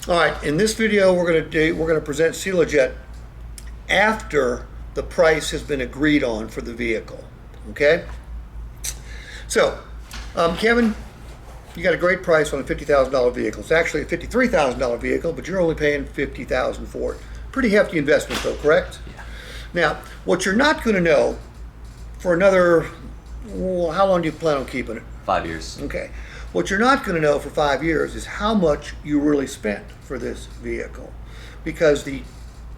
All right, in this video we're going to present Sealant after the price has been agreed on for the vehicle. Okay? So, Kevin, you got a great price on a $50,000 vehicle. It's actually a $53,000 vehicle, but you're only paying $50,000 for it. Pretty hefty investment though, correct? Yeah. Now, what you're not going to know for another, well, how long do you plan on keeping it? 5 years. Okay. What you're not going to know for 5 years is how much you really spent for this vehicle, because the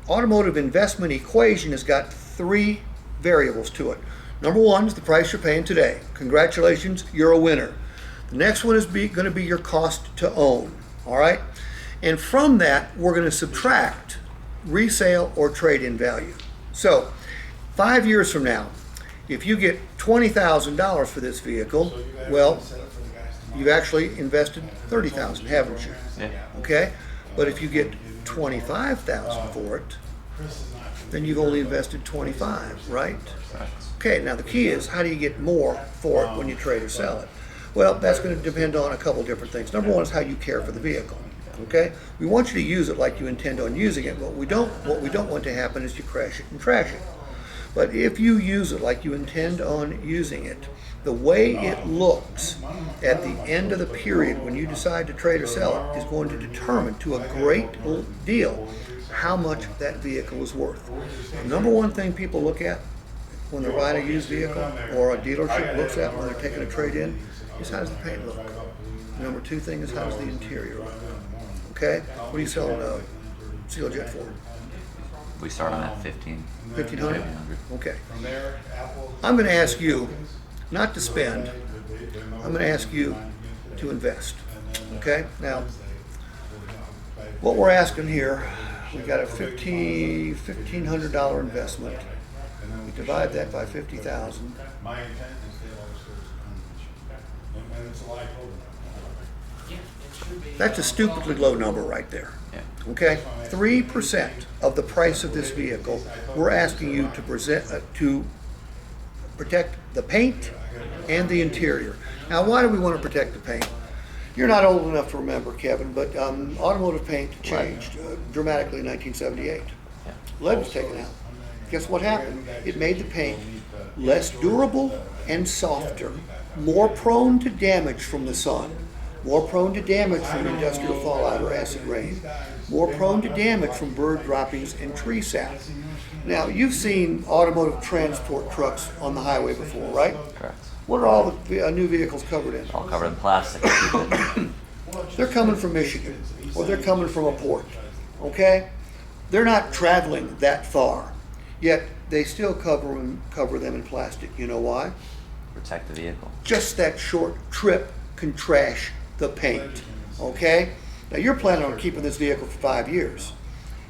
automotive investment equation has got 3 variables to it. Number one is the price you're paying today. Congratulations, you're a winner. The next one is going to be your cost to own. All right? And from that, we're going to subtract resale or trade-in value. So 5 years from now, if you get $20,000 for this vehicle, well, you've actually invested $30,000, haven't you? Yeah. Okay? But if you get $25,000 for it, then you've only invested $25,000, right? Okay, now the key is, how do you get more for it when you trade or sell it? Well, that's going to depend on a couple different things. Number one is how you care for the vehicle. Okay? We want you to use it like you intend on using it. What we don't want to happen is you crash it and trash it. But if you use it like you intend on using it, the way it looks at the end of the period when you decide to trade or sell it is going to determine to a great deal how much that vehicle is worth. The number one thing people look at when they're buying a used vehicle, or a dealership looks at when they're taking a trade-in, is how does the paint look. The number two thing is how does the interior look. Okay? What are you selling Sealant for? We start on at 15. 1,500? Okay. I'm going to ask you not to spend. I'm going to ask you to invest. Okay? Now, what we're asking here, we got a $1,500 investment. We divide that by 50,000. That's a stupidly low number right there. Yeah. Okay, 3% of the price of this vehicle, we're asking you to protect the paint and the interior. Now, why do we want to protect the paint? You're not old enough to remember, Kevin, but automotive paint changed dramatically in 1978. Yeah. Lead was taken out. Guess what happened? It made the paint less durable and softer, more prone to damage from the sun, more prone to damage from industrial fallout or acid rain, more prone to damage from bird droppings and tree sap. Now, you've seen automotive transport trucks on the highway before, right? Correct. What are all the new vehicles covered in? All covered in plastic. They're coming from Michigan, or they're coming from a port, okay? They're not traveling that far, yet they still cover them in plastic. You know why? Protect the vehicle. Just that short trip can trash the paint, okay? Now, you're planning on keeping this vehicle for 5 years.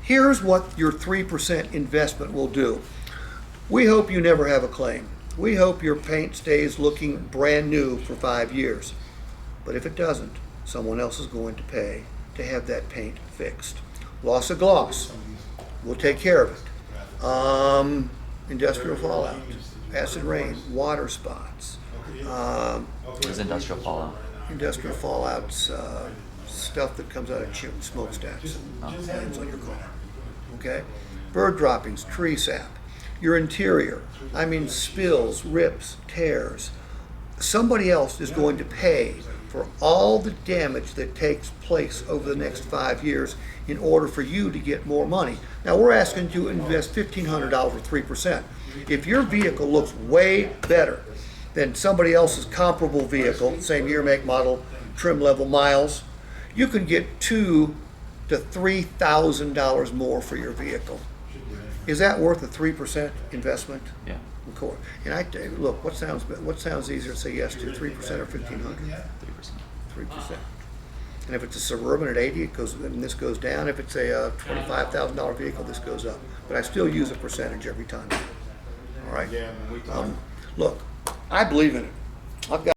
Here's what your 3% investment will do. We hope you never have a claim. We hope your paint stays looking brand new for 5 years. But if it doesn't, someone else is going to pay to have that paint fixed. Loss of gloss, we'll take care of it. Industrial fallout, acid rain, water spots. What is industrial fallout? Industrial fallout's stuff that comes out of smokestacks and lands on your car. Okay? Bird droppings, tree sap, your interior, I mean spills, rips, tears. Somebody else is going to pay for all the damage that takes place over the next 5 years in order for you to get more money. Now, we're asking you to invest $1,500 for 3%. If your vehicle looks way better than somebody else's comparable vehicle, same year, make, model, trim level, miles, you can get $2,000 to $3,000 more for your vehicle. Is that worth a 3% investment? Yeah. Of course. And I tell you, look, what sounds easier to say yes to, 3% or 1,500? 3%. 3%. And if it's a Suburban at 80, it goes, and this goes down. If it's a $25,000 vehicle, this goes up. But I still use a percentage every time. All right. Look, I believe in it. I've got